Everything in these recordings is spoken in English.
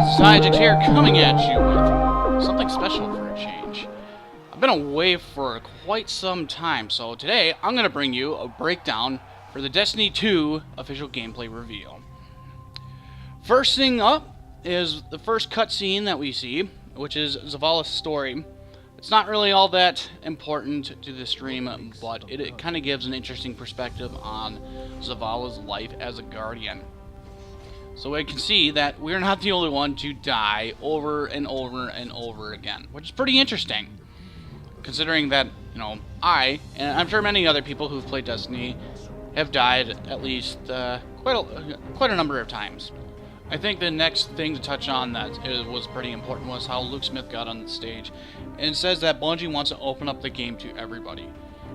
Xiagax here, coming at you with something special for a change. I've been away for quite some time, so today I'm going to bring you a breakdown for the Destiny 2 official gameplay reveal. First thing up is the first cutscene that we see, which is Zavala's story. It's not really all that important to the stream, but it kind of gives an interesting perspective on Zavala's life as a Guardian. So we can see that we're not the only one to die over and over and over again, which is pretty interesting, considering that, you know, I, and I'm sure many other people who've played Destiny, have died at least quite a number of times. I think the next thing to touch on that was pretty important was how Luke Smith got on the stage, and it says that Bungie wants to open up the game to everybody.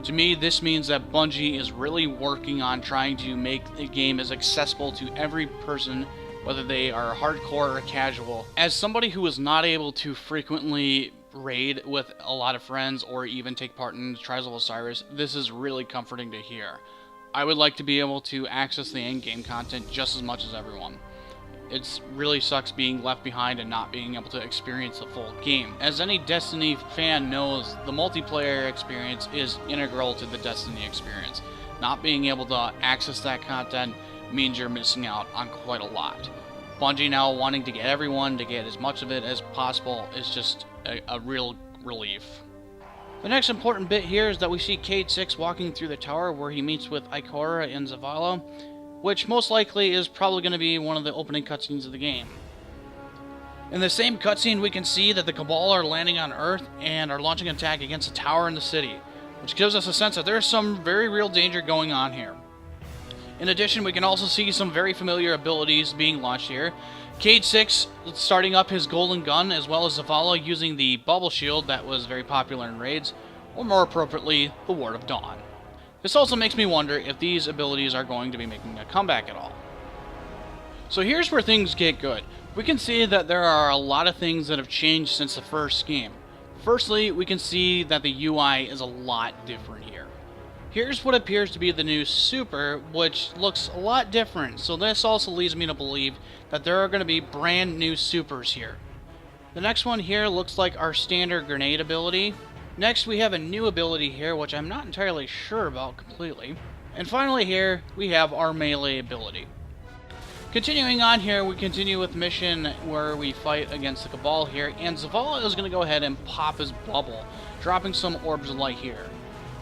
To me, this means that Bungie is really working on trying to make the game as accessible to every person, whether they are hardcore or casual. As somebody who is not able to frequently raid with a lot of friends or even take part in Trials of Osiris, this is really comforting to hear. I would like to be able to access the in-game content just as much as everyone. It really sucks being left behind and not being able to experience the full game. As any Destiny fan knows, the multiplayer experience is integral to the Destiny experience. Not being able to access that content means you're missing out on quite a lot. Bungie now wanting to get everyone to get as much of it as possible is just a real relief. The next important bit here is that we see Xiagax walking through the tower where he meets with Ikora and Zavala, which most likely is probably going to be one of the opening cutscenes of the game. In the same cutscene, we can see that the Cabal are landing on Earth and are launching an attack against a tower in the city, which gives us a sense that there's some very real danger going on here. In addition, we can also see some very familiar abilities being launched here. Xiagax starting up his golden gun, as well as Zavala using the bubble shield that was very popular in raids, or more appropriately, the Ward of Dawn. This also makes me wonder if these abilities are going to be making a comeback at all. So here's where things get good. We can see that there are a lot of things that have changed since the first game. Firstly, we can see that the UI is a lot different here. Here's what appears to be the new Super, which looks a lot different, so this also leads me to believe that there are going to be brand new Supers here. The next one here looks like our standard grenade ability. Next, we have a new ability here, which I'm not entirely sure about completely. And finally here, we have our melee ability. Continuing on here, we continue with the mission where we fight against the Cabal here, and Zavala is going to go ahead and pop his bubble, dropping some orbs of light here.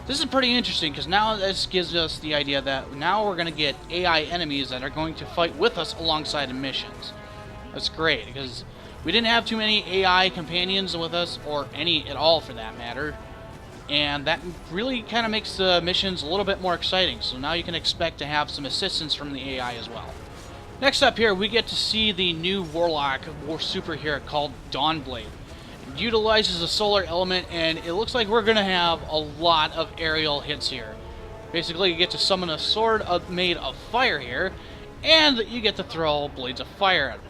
This is pretty interesting, because now this gives us the idea that now we're going to get AI enemies that are going to fight with us alongside the missions. That's great, because we didn't have too many AI companions with us, or any at all for that matter, and that really kind of makes the missions a little bit more exciting, so now you can expect to have some assistance from the AI as well. Next up here, we get to see the new Warlock Super here called Dawnblade. It utilizes a solar element, and it looks like we're going to have a lot of aerial hits here. Basically, you get to summon a sword made of fire here, and you get to throw blades of fire at it.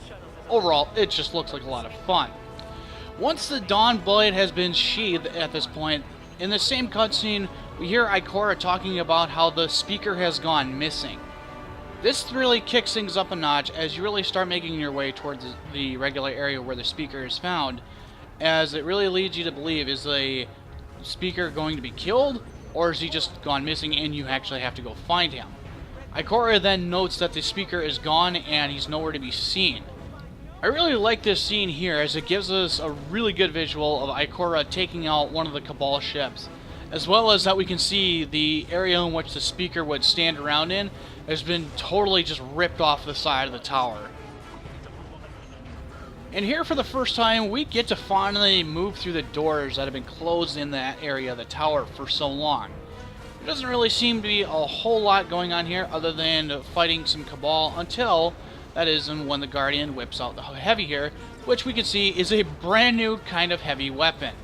Overall, it just looks like a lot of fun. Once the Dawnblade has been sheathed at this point, in the same cutscene, we hear Ikora talking about how the speaker has gone missing. This really kicks things up a notch as you really start making your way towards the regular area where the speaker is found, as it really leads you to believe, is the speaker going to be killed, or is he just gone missing and you actually have to go find him? Ikora then notes that the speaker is gone and he's nowhere to be seen. I really like this scene here, as it gives us a really good visual of Ikora taking out one of the Cabal ships, as well as that we can see the area in which the speaker would stand around in has been totally just ripped off the side of the tower. And here for the first time, we get to finally move through the doors that have been closed in that area of the tower for so long. There doesn't really seem to be a whole lot going on here other than fighting some Cabal until, that is, when the Guardian whips out the heavy here, which we can see is a brand new kind of heavy weapon.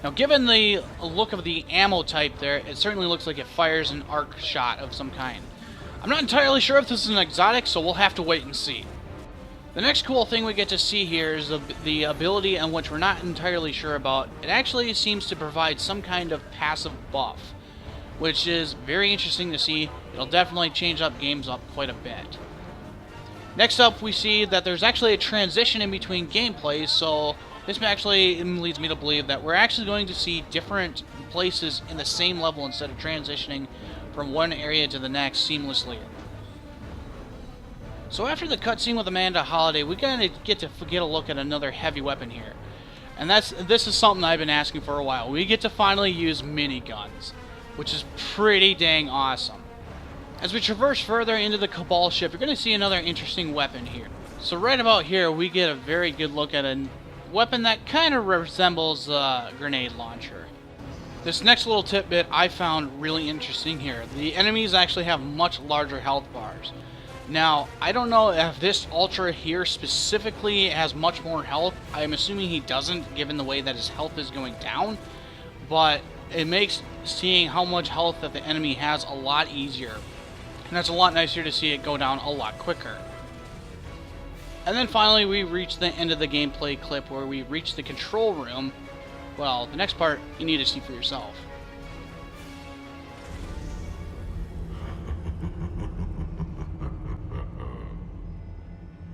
Now, given the look of the ammo type there, it certainly looks like it fires an arc shot of some kind. I'm not entirely sure if this is an exotic, so we'll have to wait and see. The next cool thing we get to see here is the ability on which we're not entirely sure about. It actually seems to provide some kind of passive buff, which is very interesting to see. It'll definitely change up games up quite a bit. Next up, we see that there's actually a transition in between gameplays, so this actually leads me to believe that we're actually going to see different places in the same level instead of transitioning from one area to the next seamlessly. So after the cutscene with Amanda Holiday, we gotta get a look at another heavy weapon here. And this is something I've been asking for a while. We get to finally use miniguns, which is pretty dang awesome. As we traverse further into the Cabal ship, you're going to see another interesting weapon here. So right about here, we get a very good look at a weapon that kind of resembles a grenade launcher. This next little tidbit I found really interesting here. The enemies actually have much larger health bars. Now, I don't know if this Ultra here specifically has much more health. I'm assuming he doesn't, given the way that his health is going down. But it makes seeing how much health that the enemy has a lot easier. And that's a lot nicer to see it go down a lot quicker. And then finally we reach the end of the gameplay clip where we reach the control room. Well, the next part you need to see for yourself.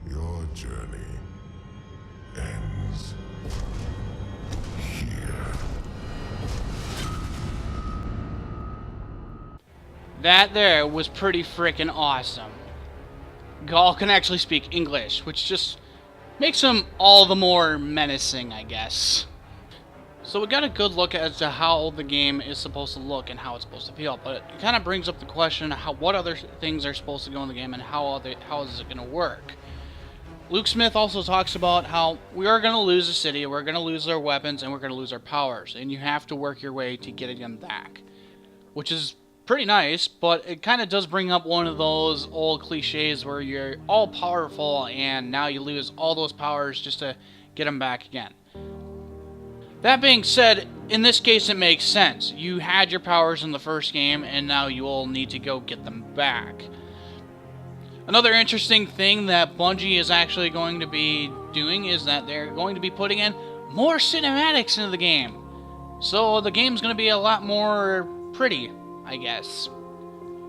Your journey ends here. That there was pretty freaking awesome. Gaul can actually speak English, which just makes him all the more menacing, I guess. So we got a good look as to how the game is supposed to look and how it's supposed to feel, but it kind of brings up the question of what other things are supposed to go in the game and how is it going to work. Luke Smith also talks about how we are going to lose a city, we're going to lose our weapons, and we're going to lose our powers, and you have to work your way to getting them back, which is pretty nice, but it kind of does bring up one of those old cliches where you're all powerful and now you lose all those powers just to get them back again. That being said, in this case it makes sense. You had your powers in the first game and now you will need to go get them back. Another interesting thing that Bungie is actually going to be doing is that they're going to be putting in more cinematics into the game. So the game's going to be a lot more pretty, I guess.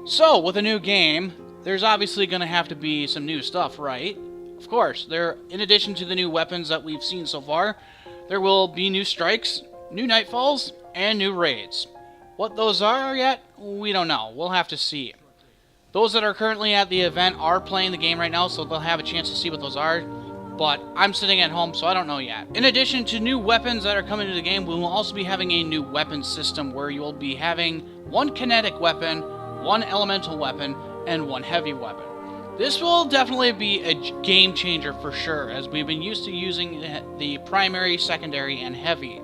So, with a new game, there's obviously going to have to be some new stuff, right? Of course, in addition to the new weapons that we've seen so far, there will be new strikes, new nightfalls, and new raids. What those are yet, we don't know. We'll have to see. Those that are currently at the event are playing the game right now, so they'll have a chance to see what those are. But I'm sitting at home, so I don't know yet. In addition to new weapons that are coming to the game, we will also be having a new weapon system where you will be having one kinetic weapon, one elemental weapon, and one heavy weapon. This will definitely be a game changer for sure, as we've been used to using the primary, secondary, and heavy.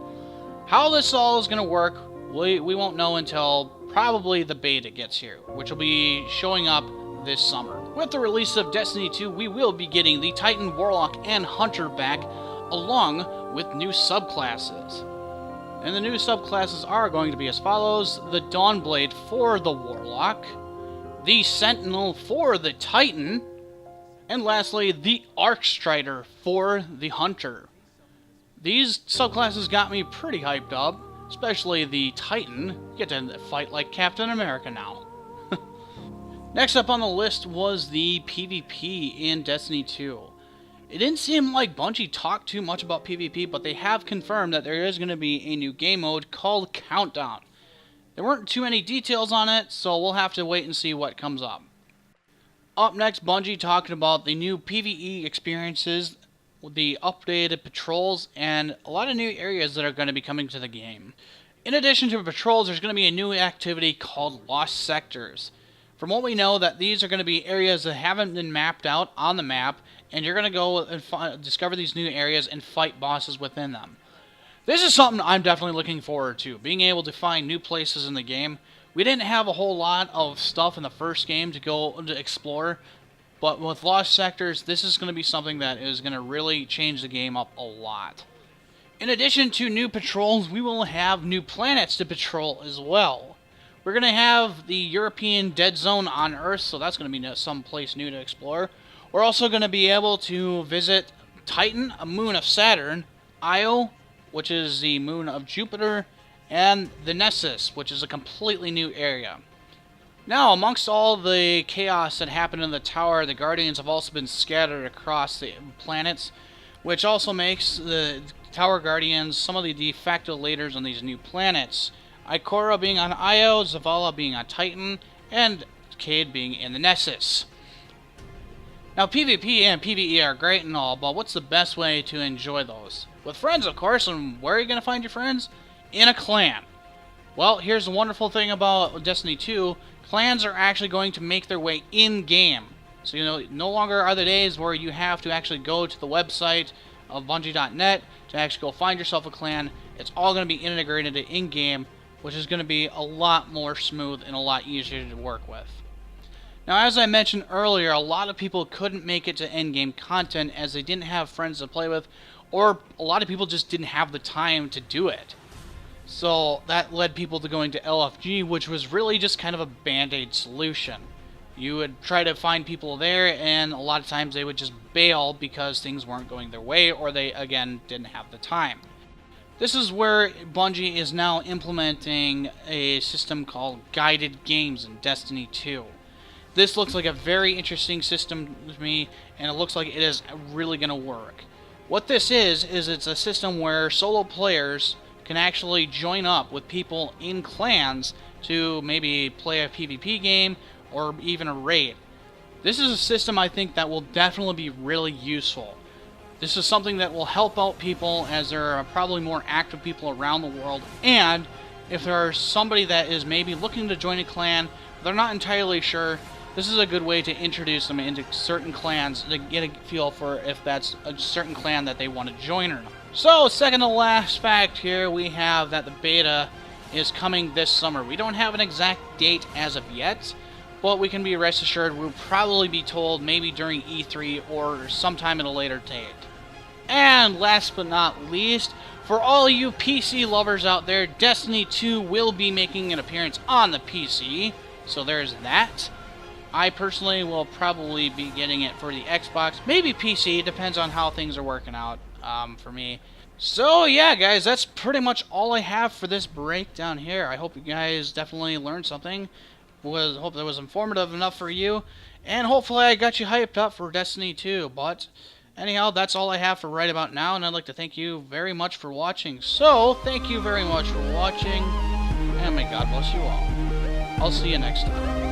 How this all is going to work, we won't know until probably the beta gets here, which will be showing up this summer. With the release of Destiny 2, we will be getting the Titan, Warlock, and Hunter back, along with new subclasses. And the new subclasses are going to be as follows: the Dawnblade for the Warlock, the Sentinel for the Titan, and lastly, the Arcstrider for the Hunter. These subclasses got me pretty hyped up, especially the Titan. You get to fight like Captain America now. Next up on the list was the PvP in Destiny 2. It didn't seem like Bungie talked too much about PvP, but they have confirmed that there is going to be a new game mode called Countdown. There weren't too many details on it, so we'll have to wait and see what comes up. Up next, Bungie talking about the new PvE experiences, the updated patrols, and a lot of new areas that are going to be coming to the game. In addition to patrols, there's going to be a new activity called Lost Sectors. From what we know, that these are going to be areas that haven't been mapped out on the map, and you're going to go and discover these new areas and fight bosses within them. This is something I'm definitely looking forward to, being able to find new places in the game. We didn't have a whole lot of stuff in the first game to go to explore, but with Lost Sectors, this is going to be something that is going to really change the game up a lot. In addition to new patrols, we will have new planets to patrol as well. We're going to have the European Dead Zone on Earth, so that's going to be some place new to explore. We're also going to be able to visit Titan, a moon of Saturn, Io, which is the moon of Jupiter, and the Nessus, which is a completely new area. Now, amongst all the chaos that happened in the tower, the Guardians have also been scattered across the planets, which also makes the Tower Guardians some of the de facto leaders on these new planets. Ikora being on Io, Zavala being on Titan, and Cade being in the Nessus. Now, PvP and PvE are great and all, but what's the best way to enjoy those? With friends, of course, and where are you going to find your friends? In a clan. Well, here's the wonderful thing about Destiny 2. Clans are actually going to make their way in-game. So, no longer are the days where you have to actually go to the website of Bungie.net to actually go find yourself a clan. It's all going to be integrated in-game, which is going to be a lot more smooth and a lot easier to work with. Now, as I mentioned earlier, a lot of people couldn't make it to endgame content as they didn't have friends to play with, or a lot of people just didn't have the time to do it. So that led people to going to LFG, which was really just kind of a band-aid solution. You would try to find people there, and a lot of times they would just bail because things weren't going their way, or they, again, didn't have the time. This is where Bungie is now implementing a system called Guided Games in Destiny 2. This looks like a very interesting system to me, and it looks like it is really going to work. What this is it's a system where solo players can actually join up with people in clans to maybe play a PvP game or even a raid. This is a system I think that will definitely be really useful. This is something that will help out people as there are probably more active people around the world, and if there's somebody that is maybe looking to join a clan, they're not entirely sure, this is a good way to introduce them into certain clans to get a feel for if that's a certain clan that they want to join or not. So, second to last fact here, we have that the beta is coming this summer. We don't have an exact date as of yet, but we can be rest assured we'll probably be told maybe during E3 or sometime at a later date. And last but not least, for all you PC lovers out there, Destiny 2 will be making an appearance on the PC, so there's that. I personally will probably be getting it for the Xbox, maybe PC, depends on how things are working out for me. So yeah, guys, that's pretty much all I have for this breakdown here. I hope you guys definitely learned something. Hope that was informative enough for you, and hopefully I got you hyped up for Destiny 2. But anyhow, that's all I have for right about now, and I'd like to thank you very much for watching. So, thank you very much for watching, and may God bless you all. I'll see you next time.